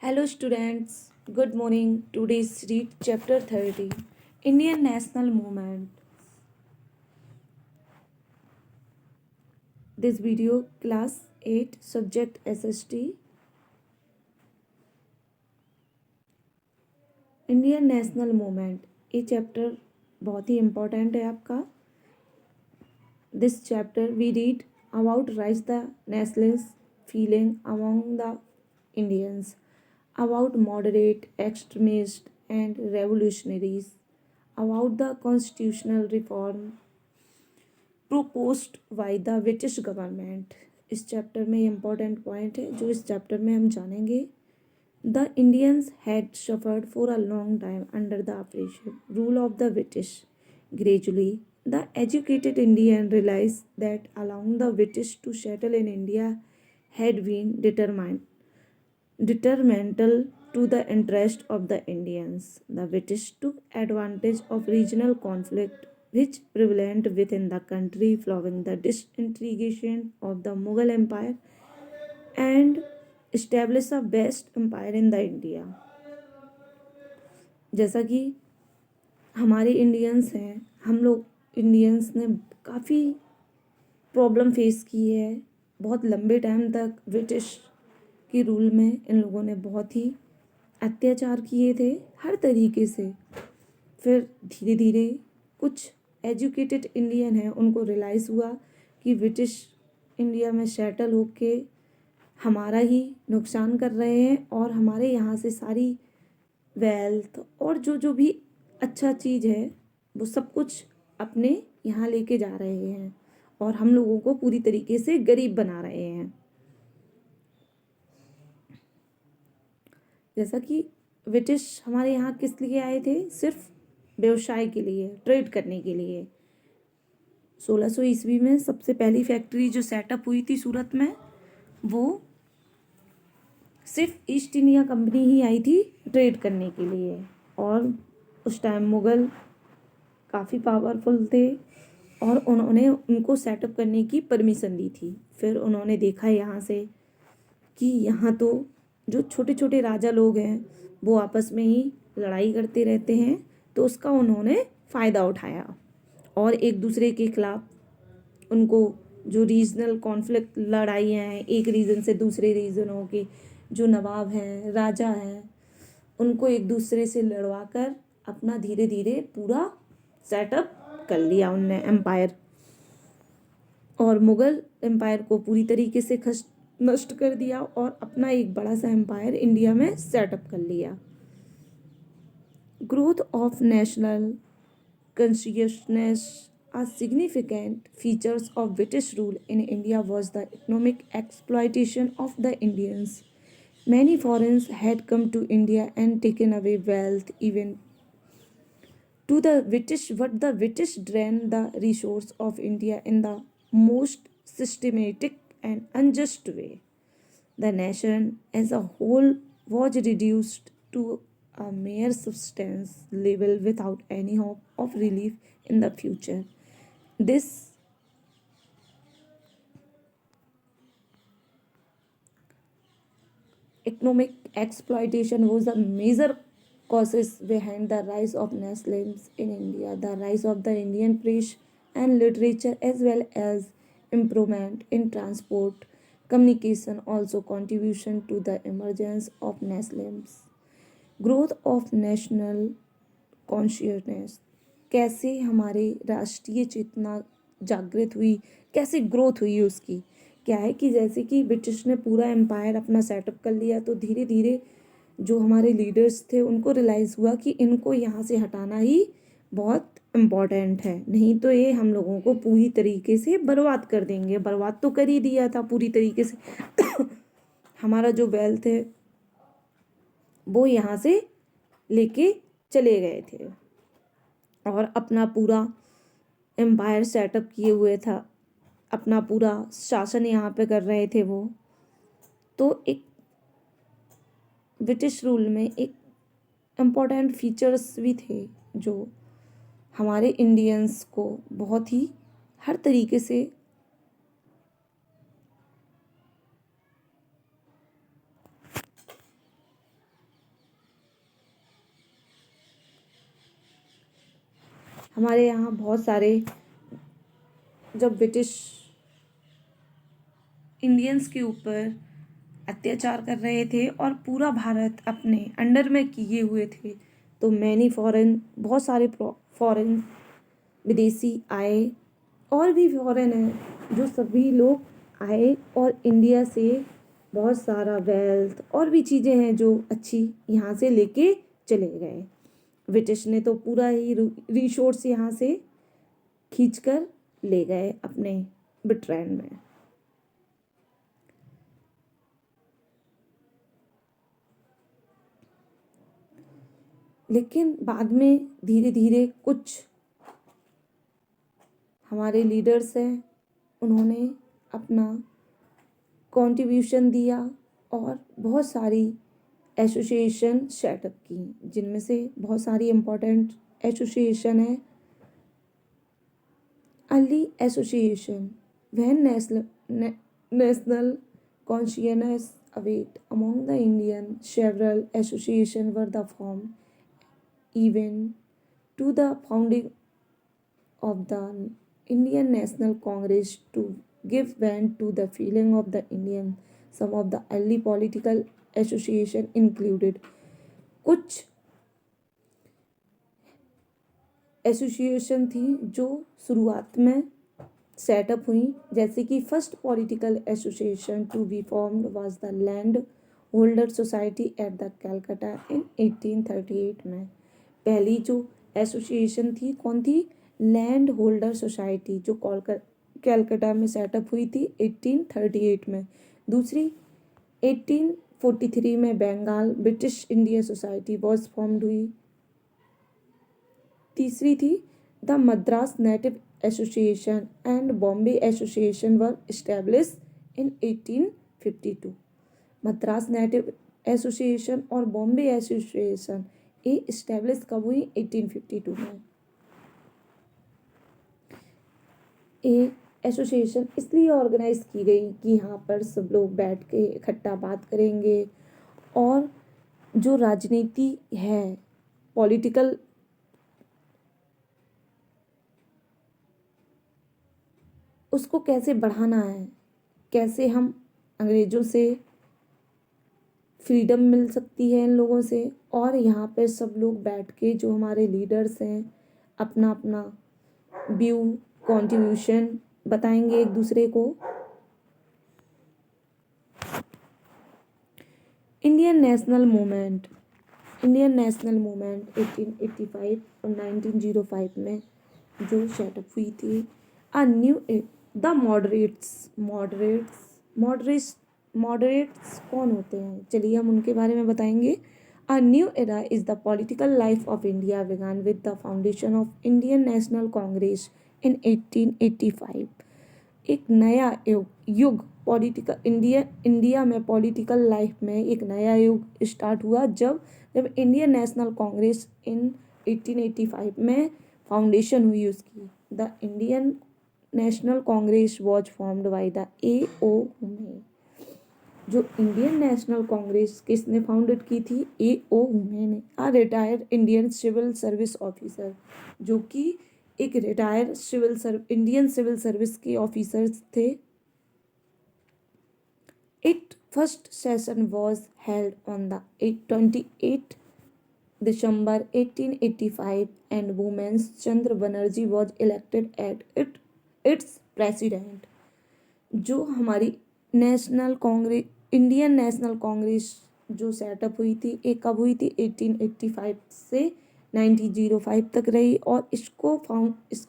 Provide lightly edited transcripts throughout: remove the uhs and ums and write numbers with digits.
Hello students, good morning. Today's read chapter 30 Indian National Movement. This video class 8 subject SST Indian national movement ये chapter बहुत ही important है आपका. This chapter we read about rise the nationalist feeling among the Indians, about moderate extremists and revolutionaries, about the constitutional reform proposed by the British government. इस chapter में important point है जो इस chapter में हम जानेंगे. The Indians had suffered for a long time under the oppressive rule of the British. Gradually, the educated Indian realized that allowing the British to settle in India had been detrimental to the interest of the Indians. The British took advantage of regional conflict which prevalent within the country following the disintegration of the Mughal Empire and established a vast empire in the India. जैसा कि हमारे Indians हैं, हम लोग Indians ने काफ़ी problem face की है. बहुत लंबे टाइम तक ब्रिटिश की रूल में इन लोगों ने बहुत ही अत्याचार किए थे हर तरीके से. फिर धीरे धीरे कुछ एजुकेटेड इंडियन हैं, उनको रियलाइज़ हुआ कि ब्रिटिश इंडिया में सेटल होके हमारा ही नुकसान कर रहे हैं और हमारे यहाँ से सारी वेल्थ और जो जो भी अच्छा चीज़ है वो सब कुछ अपने यहाँ लेके जा रहे हैं और हम लोगों को पूरी तरीके से गरीब बना रहे हैं. जैसा कि ब्रिटिश हमारे यहाँ किस लिए आए थे? सिर्फ व्यवसाय के लिए, ट्रेड करने के लिए. 1600 ईस्वी में सबसे पहली फैक्ट्री जो सेटअप हुई थी सूरत में, वो सिर्फ ईस्ट इंडिया कंपनी ही आई थी ट्रेड करने के लिए. और उस टाइम मुग़ल काफ़ी पावरफुल थे और उन्होंने उनको सेटअप करने की परमिशन दी थी. फिर उन्होंने देखा यहाँ से कि यहाँ तो जो छोटे छोटे राजा लोग हैं वो आपस में ही लड़ाई करते रहते हैं, तो उसका उन्होंने फ़ायदा उठाया और एक दूसरे के खिलाफ उनको जो रीजनल कॉन्फ्लिक्ट लड़ाइयाँ हैं एक रीजन से दूसरे रीजनों के जो नवाब हैं, राजा हैं, उनको एक दूसरे से लड़वा कर अपना धीरे धीरे पूरा सेटअप कर लिया उनने एम्पायर. और मुग़ल एम्पायर को पूरी तरीके से नष्ट कर दिया और अपना एक बड़ा सा एम्पायर इंडिया में सेटअप कर लिया. Growth of national consciousness a significant features of British rule in India was the economic exploitation of the Indians. Many foreigners had come to India and taken away wealth even to the British, but the British drained the resource of India in the most systematic and unjust way. The nation as a whole was reduced to a mere subsistence level without any hope of relief in the future. This economic exploitation was the major causes behind the rise of nationalism in India, the rise of the Indian press and literature, as well as improvement in transport communication also contribution to the emergence of nationalism. Growth of national consciousness, कैसे हमारे राष्ट्रीय चेतना जागृत हुई, कैसे growth हुई उसकी. क्या है कि जैसे कि ब्रिटिश ने पूरा एम्पायर अपना सेटअप कर लिया तो धीरे धीरे जो हमारे लीडर्स थे उनको रियलाइज़ हुआ कि इनको यहाँ से हटाना ही बहुत इम्पॉर्टेंट है, नहीं तो ये हम लोगों को पूरी तरीके से बर्बाद कर देंगे. बर्बाद तो कर ही दिया था पूरी तरीके से. हमारा जो वेल्थ है वो यहाँ से लेके चले गए थे और अपना पूरा एम्पायर सेटअप किए हुए था, अपना पूरा शासन यहाँ पे कर रहे थे वो. तो एक ब्रिटिश रूल में एक इम्पोर्टेंट फीचर्स भी थे जो हमारे इंडियंस को बहुत ही हर तरीके से हमारे यहाँ बहुत सारे, जब ब्रिटिश इंडियंस के ऊपर अत्याचार कर रहे थे और पूरा भारत अपने अंडर में किए हुए थे, तो बहुत सारे फॉरेन विदेशी आए, और भी फॉरेन है, जो सभी लोग आए और इंडिया से बहुत सारा वेल्थ और भी चीज़ें हैं जो अच्छी यहाँ से लेके चले गए। ब्रिटिश ने तो पूरा ही रिसोर्स यहाँ से खींच कर ले गए अपने ब्रिटेन में। लेकिन बाद में धीरे धीरे कुछ हमारे लीडर्स हैं, उन्होंने अपना कंट्रीब्यूशन दिया और बहुत सारी एसोसिएशन सेटअप की, जिनमें से बहुत सारी इम्पोर्टेंट एसोसिएशन है। Early association, when national consciousness await among the Indian, several association were the form even to the founding of the Indian National Congress to give vent to the feeling of the Indian. Some of the early political association included, कुछ association थी जो शुरुआत में setup हुई, जैसे कि first political association to be formed was the land holder society at the Calcutta in 1838 में। पहली जो एसोसिएशन थी कौन थी? लैंड होल्डर सोसाइटी, जो कैलकाटा में सेटअप हुई थी 1838 में। दूसरी 1843 में Bengal British India society was formed हुई। तीसरी थी the Madras native association and Bombay association were establish in 1852। Madras native association और बॉम्बे एसोसिएशन ये इस्टेब्लिश कब हुई? 1852 में। ये एसोसिएशन इसलिए ऑर्गेनाइज की गई कि यहाँ पर सब लोग बैठ के इकट्ठा बात करेंगे और जो राजनीति है, पॉलिटिकल उसको कैसे बढ़ाना है, कैसे हम अंग्रेज़ों से फ्रीडम मिल सकती है इन लोगों से, और यहाँ पे सब लोग बैठ के जो हमारे लीडर्स हैं अपना अपना व्यू कंट्रीब्यूशन बताएंगे एक दूसरे को। इंडियन नेशनल मूवमेंट 1885 और 1905 में जो सेटअप हुई थी। अ न्यू द मॉडरेट्स कौन होते हैं? चलिए हम उनके बारे में बताएंगे। A new era is the political life of India began with the foundation of Indian National Congress in 1885। एक नया युग पॉलिटिकल इंडिया में पॉलिटिकल लाइफ में एक नया युग स्टार्ट हुआ जब इंडियन नेशनल कांग्रेस इन 1885 में फाउंडेशन हुई उसकी। The Indian National Congress was formed by the A.O. हुमे। जो इंडियन नेशनल कांग्रेस किसने फाउंडेड की थी? A.O. हुमे ने। A retired Indian civil service officer, जो कि एक रिटायर्ड इंडियन सिविल सर्विस के ऑफिसर्स थे। It first session was held on the 28 December 1885 and Women's Chandra Banerjee was elected at its president। जो हमारी नेशनल कांग्रेस, इंडियन नेशनल कांग्रेस जो setup हुई थी, एक कब हुई थी? 1885 से 1905 तक रही, और इसको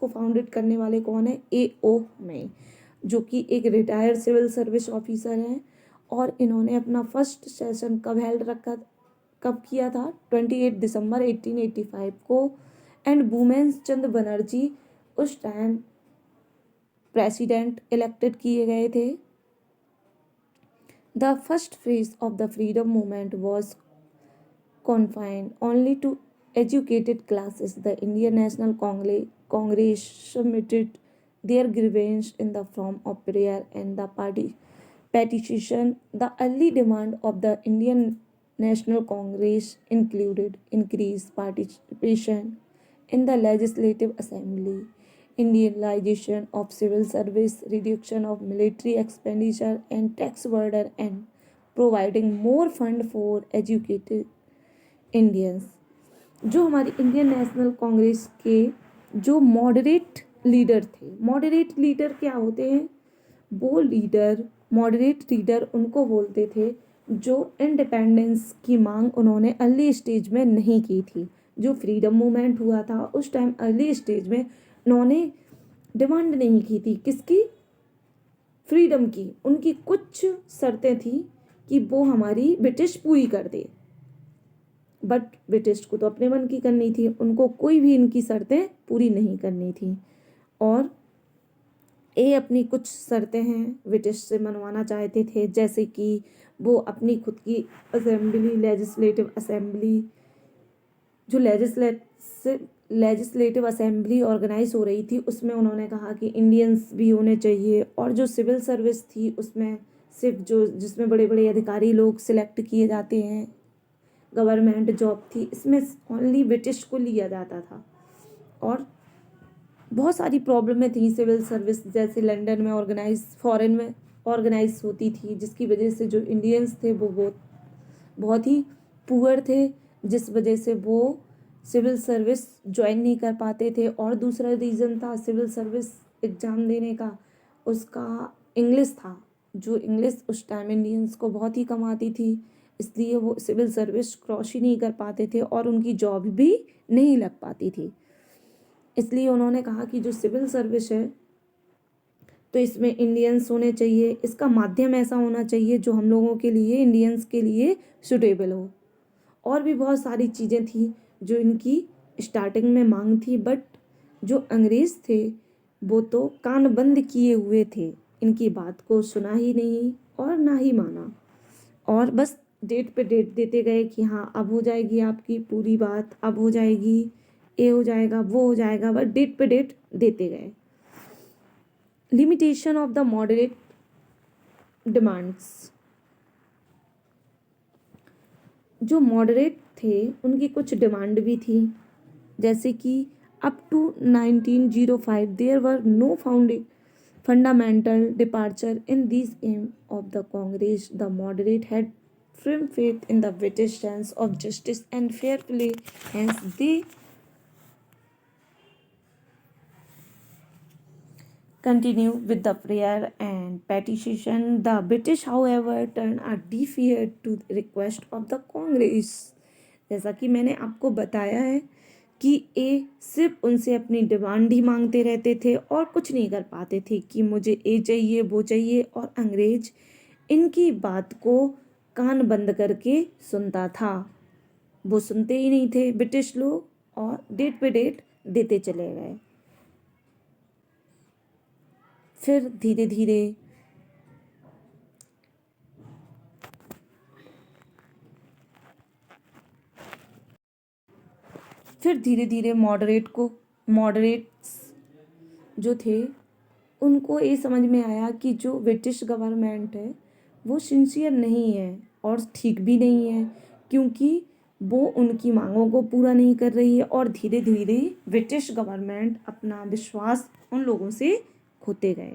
फाउंडेड करने वाले कौन है? A.O. हुमे, जो कि एक रिटायर्ड सिविल सर्विस ऑफिसर हैं। और इन्होंने अपना फर्स्ट सेशन कब किया था? 28 दिसंबर 1885 को। एंड वुमेन्स चंद्र बनर्जी उस टाइम प्रेसिडेंट इलेक्टेड किए गए थे। The first phase of the freedom movement was confined only to educated classes. The Indian National Congress submitted their grievance in the form of prayer and the petition. The early demand of the Indian National Congress included increased participation in the Legislative Assembly, Indianization of civil service, reduction of military expenditure and tax burden, and providing more fund for educated Indians. जो हमारी Indian National Congress के जो moderate leader थे, moderate leader क्या होते हैं? वो leader, moderate leader उनको बोलते थे जो इंडिपेंडेंस की मांग उन्होंने अर्ली स्टेज में नहीं की थी। जो फ्रीडम मूवमेंट हुआ था उस टाइम अर्ली स्टेज में उन्होंने डिमांड नहीं की थी, किसकी? फ्रीडम की। उनकी कुछ शर्तें थी कि वो हमारी ब्रिटिश पूरी कर दे, बट ब्रिटिश को तो अपने मन की करनी थी, उनको कोई भी इनकी शर्तें पूरी नहीं करनी थी। और ये अपनी कुछ शर्तें हैं ब्रिटिश से मनवाना चाहते थे, जैसे कि वो अपनी खुद की असेंबली, लेजिस्लेटिव असेंबली, जो लेजिस्लेटिव असेंबली ऑर्गेनाइज हो रही थी उसमें उन्होंने कहा कि इंडियंस भी होने चाहिए। और जो सिविल सर्विस थी उसमें सिर्फ जो जिसमें बड़े बड़े अधिकारी लोग सिलेक्ट किए जाते हैं, गवर्नमेंट जॉब थी, इसमें ओनली ब्रिटिश को लिया जाता था। और बहुत सारी प्रॉब्लमें थी सिविल सर्विस, जैसे लंदन में ऑर्गेनाइज, फॉरेन में ऑर्गेनाइज होती थी, जिसकी वजह से जो इंडियंस थे वो बहुत ही पुअर थे, जिस वजह से वो सिविल सर्विस ज्वाइन नहीं कर पाते थे। और दूसरा रीज़न था सिविल सर्विस एग्ज़ाम देने का, उसका इंग्लिश था, जो इंग्लिश उस टाइम इंडियंस को बहुत ही कम आती थी, इसलिए वो सिविल सर्विस क्रॉस ही नहीं कर पाते थे और उनकी जॉब भी नहीं लग पाती थी। इसलिए उन्होंने कहा कि जो सिविल सर्विस है तो इसमें इंडियंस होने चाहिए, इसका माध्यम ऐसा होना चाहिए जो हम लोगों के लिए, इंडियंस के लिए सुटेबल हो। और भी बहुत सारी चीज़ें थी जो इनकी स्टार्टिंग में मांग थी, बट जो अंग्रेज़ थे वो तो कान बंद किए हुए थे, इनकी बात को सुना ही नहीं और ना ही माना, और बस डेट पे डेट देते गए कि हाँ अब हो जाएगी आपकी पूरी बात, अब हो जाएगी, ये हो जाएगा, वो हो जाएगा, बस डेट पे डेट देते गए। Limitation of the moderate demands, जो मॉडरेट थे उनकी कुछ डिमांड भी थी, जैसे कि up to 1905 there were no fundamental departure in these aim of the Congress. The moderate had firm faith in the British sense of justice and fair play, hence they continue with the prayer and petition. The British, however, turned a deaf ear to the request of the Congress. जैसा कि मैंने आपको बताया है कि ये सिर्फ उनसे अपनी डिमांड ही मांगते रहते थे और कुछ नहीं कर पाते थे कि मुझे ये चाहिए, वो चाहिए, और अंग्रेज इनकी बात को कान बंद करके सुनता था। वो सुनते ही नहीं थे ब्रिटिश लोग, और डेट पे डेट देते चले गए। फिर धीरे धीरे मॉडरेट्स जो थे उनको ये समझ में आया कि जो ब्रिटिश गवर्नमेंट है वो सिंसियर नहीं है और ठीक भी नहीं है, क्योंकि वो उनकी मांगों को पूरा नहीं कर रही है, और धीरे धीरे ब्रिटिश गवर्नमेंट अपना विश्वास उन लोगों से खोते गए।